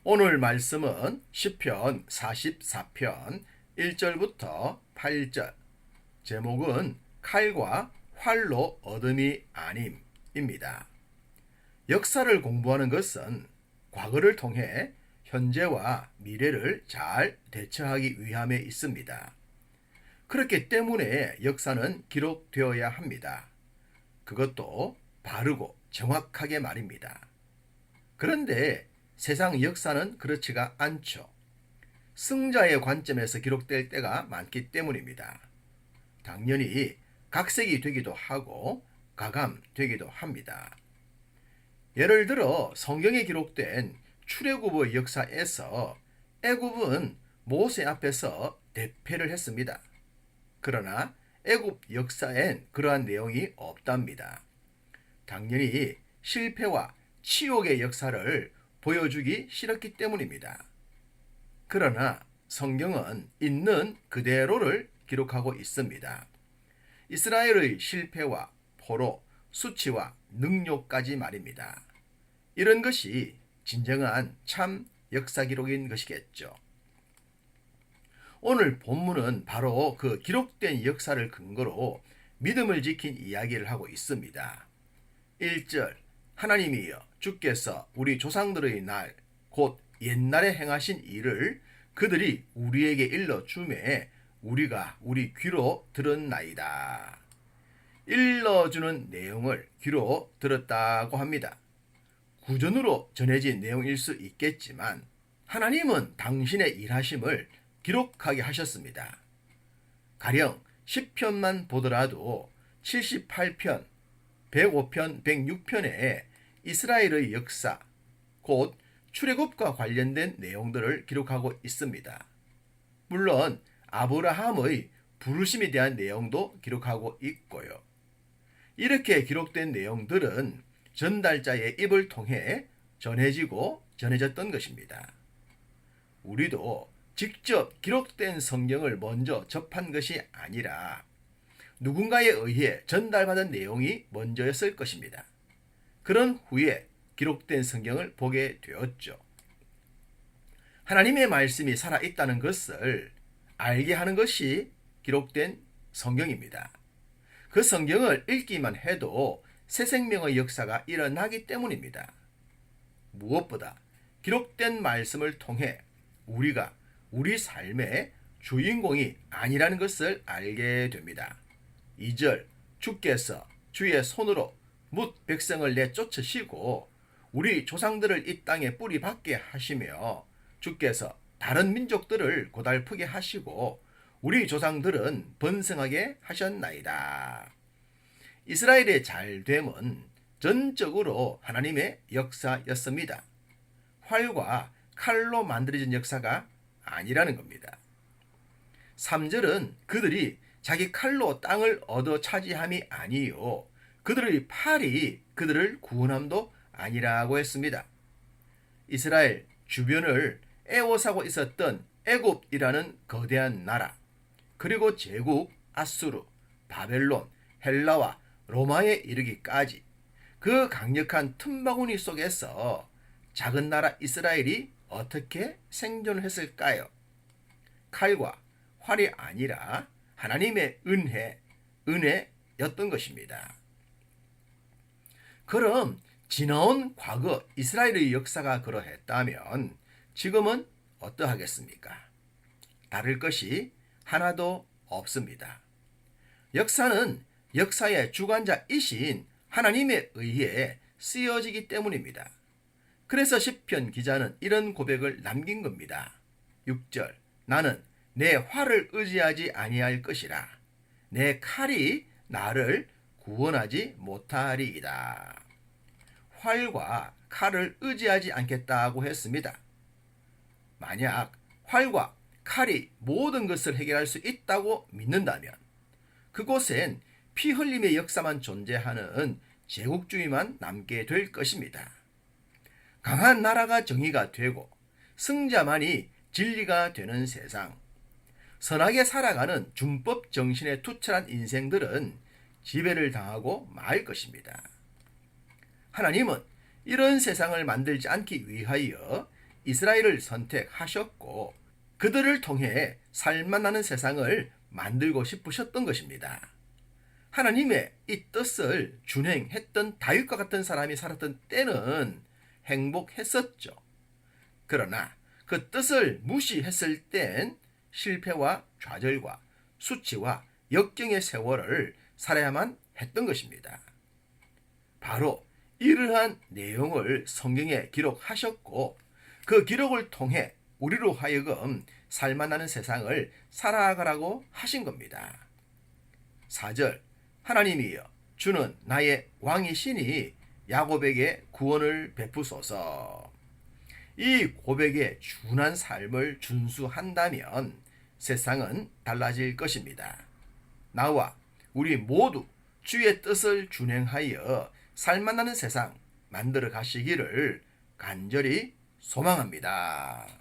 오늘 말씀은 시편 44편 1절부터 8절, 제목은 칼과 활로 얻음이 아님입니다. 역사를 공부하는 것은 과거를 통해 현재와 미래를 잘 대처하기 위함에 있습니다. 그렇기 때문에 역사는 기록되어야 합니다. 그것도 바르고 정확하게 말입니다. 그런데 세상 역사는 그렇지가 않죠. 승자의 관점에서 기록될 때가 많기 때문입니다. 당연히 각색이 되기도 하고 가감되기도 합니다. 예를 들어 성경에 기록된 출애굽의 역사에서 애굽은 모세 앞에서 대패를 했습니다. 그러나 애굽 역사엔 그러한 내용이 없답니다. 당연히 실패와 치욕의 역사를 보여주기 싫었기 때문입니다. 그러나 성경은 있는 그대로를 기록하고 있습니다. 이스라엘의 실패와 포로, 수치와 능욕까지 말입니다. 이런 것이 진정한 참 역사 기록인 것이겠죠. 오늘 본문은 바로 그 기록된 역사를 근거로 믿음을 지킨 이야기를 하고 있습니다. 1절, 하나님이여 주께서 우리 조상들의 날, 곧 옛날에 행하신 일을 그들이 우리에게 일러주매 우리가 우리 귀로 들었나이다. 일러주는 내용을 귀로 들었다고 합니다. 구전으로 전해진 내용일 수 있겠지만 하나님은 당신의 일하심을 기록하게 하셨습니다. 가령 10편만 보더라도 78편, 105편, 106편에 이스라엘의 역사, 곧 출애굽과 관련된 내용들을 기록하고 있습니다. 물론 아브라함의 부르심에 대한 내용도 기록하고 있고요. 이렇게 기록된 내용들은 전달자의 입을 통해 전해지고 전해졌던 것입니다. 우리도 직접 기록된 성경을 먼저 접한 것이 아니라 누군가에 의해 전달받은 내용이 먼저였을 것입니다. 그런 후에 기록된 성경을 보게 되었죠. 하나님의 말씀이 살아있다는 것을 알게 하는 것이 기록된 성경입니다. 그 성경을 읽기만 해도 새 생명의 역사가 일어나기 때문입니다. 무엇보다 기록된 말씀을 통해 우리가 우리 삶의 주인공이 아니라는 것을 알게 됩니다. 2절, 주께서 주의 손으로 뭇 백성을 내쫓으시고 우리 조상들을 이 땅에 뿌리 박게 하시며 주께서 다른 민족들을 고달프게 하시고 우리 조상들은 번성하게 하셨나이다. 이스라엘의 잘됨은 전적으로 하나님의 역사였습니다. 활과 칼로 만들어진 역사가 아니라는 겁니다. 3절은 그들이 자기 칼로 땅을 얻어 차지함이 아니요 그들의 팔이 그들을 구원함도 아니라고 했습니다. 이스라엘 주변을 에워싸고 있었던 애굽이라는 거대한 나라, 그리고 제국 아수르, 바벨론, 헬라와 로마에 이르기까지 그 강력한 틈바구니 속에서 작은 나라 이스라엘이 어떻게 생존을 했을까요? 칼과 활이 아니라 하나님의 은혜였던 것입니다. 그럼 지나온 과거 이스라엘의 역사가 그러했다면 지금은 어떠하겠습니까? 다를 것이 하나도 없습니다. 역사는 역사의 주관자이신 하나님에 의해 쓰여지기 때문입니다. 그래서 시편 기자는 이런 고백을 남긴 겁니다. 6절, 나는 내 활을 의지하지 아니할 것이라. 내 칼이 나를 구원하지 못하리이다. 활과 칼을 의지하지 않겠다고 했습니다. 만약 활과 칼이 모든 것을 해결할 수 있다고 믿는다면 그곳엔 피 흘림의 역사만 존재하는 제국주의만 남게 될 것입니다. 강한 나라가 정의가 되고 승자만이 진리가 되는 세상, 선하게 살아가는 준법 정신에 투철한 인생들은 지배를 당하고 말 것입니다. 하나님은 이런 세상을 만들지 않기 위하여 이스라엘을 선택하셨고 그들을 통해 살만나는 세상을 만들고 싶으셨던 것입니다. 하나님의 이 뜻을 준행했던 다윗과 같은 사람이 살았던 때는 행복했었죠. 그러나 그 뜻을 무시했을 땐 실패와 좌절과 수치와 역경의 세월을 살아야만 했던 것입니다. 바로 이러한 내용을 성경에 기록하셨고 그 기록을 통해 우리로 하여금 살만나는 세상을 살아가라고 하신 겁니다. 4절 하나님이여 주는 나의 왕이시니 야곱에게 구원을 베푸소서. 이 고백에 준한 삶을 준수한다면 세상은 달라질 것입니다. 나와 우리 모두 주의 뜻을 준행하여 살만나는 세상 만들어 가시기를 간절히 소망합니다.